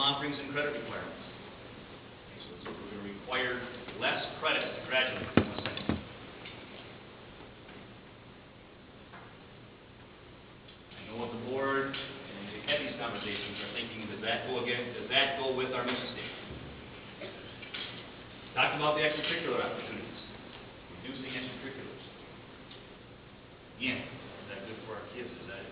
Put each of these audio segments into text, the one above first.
offerings and credit requirements. Okay, so we're going to require less credit to graduate from West Central. I know what the board and the had these conversations are thinking, does that go with our mission statement? Talking about the extracurricular opportunities, reducing extracurriculars. Again, is that good for our kids? Is that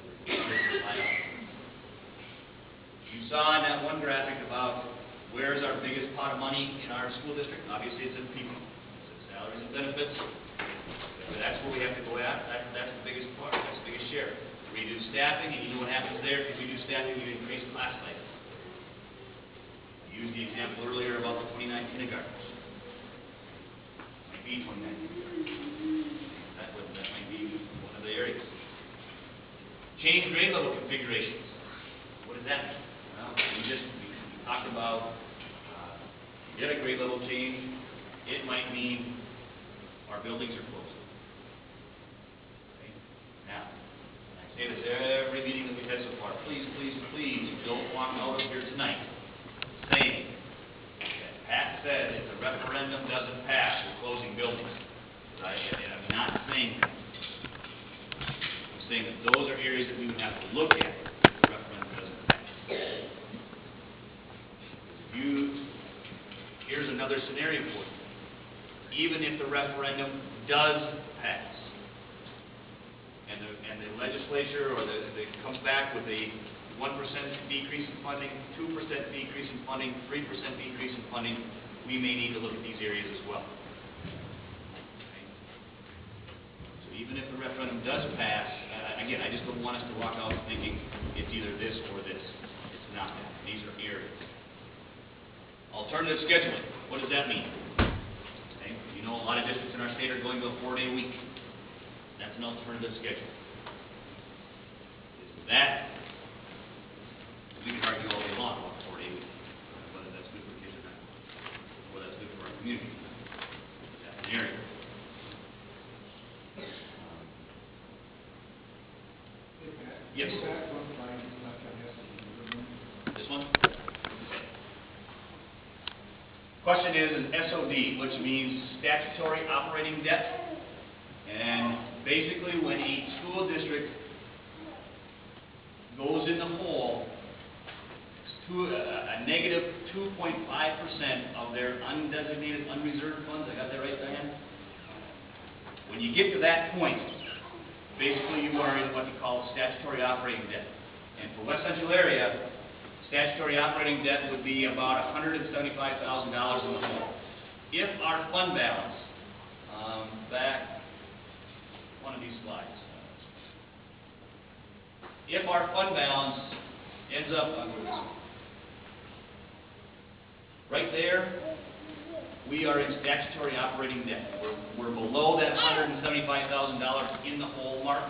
you saw in that one graphic about where's our biggest pot of money in our school district? Obviously, it's in people. It's in salaries and benefits. That's where we have to go at. That's the biggest part. That's the biggest share. Reduce staffing, and you know what happens there. If you reduce staffing, you increase class sizes. I used the example earlier about the 29 kindergartners. Might be 29 kindergartners. That might be one of the areas. Change grade level configurations. What does that mean? Well, we talked about get a grade level change. It might mean our buildings are closed. Okay? Now, I say this every meeting that we've had so far. Please, please, please don't walk out of here tonight saying that Pat said if the referendum doesn't pass, we're closing buildings. I'm not saying that. I'm saying that those are areas that we would have to look at if the referendum doesn't pass. Here's another scenario for you. Even if the referendum does pass, and the legislature or they comes back with a 1% decrease in funding, 2% decrease in funding, 3% decrease in funding, we may need to look at these areas as well. Okay. So even if the referendum does pass, again, I just don't want us to walk out thinking it's either this or this. It's not that. These are areas. Alternative scheduling. What does that mean? Okay. You know, a lot of districts in our state are going to a 4-day week. That's an alternative schedule. Is that? We can argue all day long about 4-day week, whether that's good for kids or not, whether that's good for our community. That's an area. Yes. This one? Question is an SOD, which means statutory operating debt. And basically when a school district goes in the hole, to a negative 2.5% of their undesignated, unreserved funds. I got that right, Diane? When you get to that point, basically you are in what you call statutory operating debt. And for West Central area, statutory operating debt would be about $175,000 in the hole. If our fund balance, back one of these slides, if our fund balance ends up right there, we are in statutory operating debt. We're below that $175,000 in the hole mark.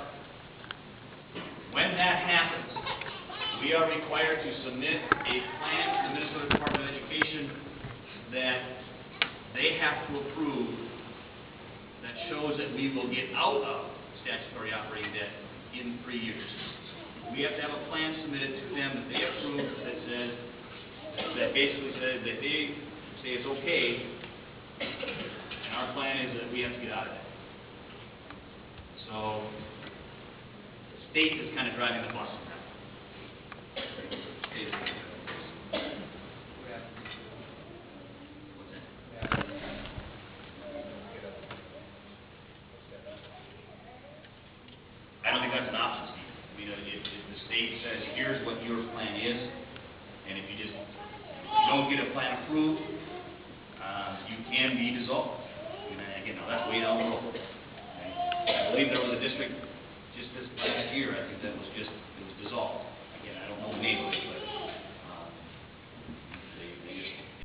When that happens, we are required to submit a plan to the Minnesota Department of Education that they have to approve that shows that we will get out of statutory operating debt in 3 years. We have to have a plan submitted to them that they approve that says, that basically says that they say it's okay, and our plan is that we have to get out of it. So the state is kind of driving the bus on that. What's that? I don't think that's an option, Steve. I mean, if the state says, here's what your plan is, and if you don't get a plan approved, you can be dissolved. And again, now that's way down the road. Okay? I believe there was a district just this last year, I think that was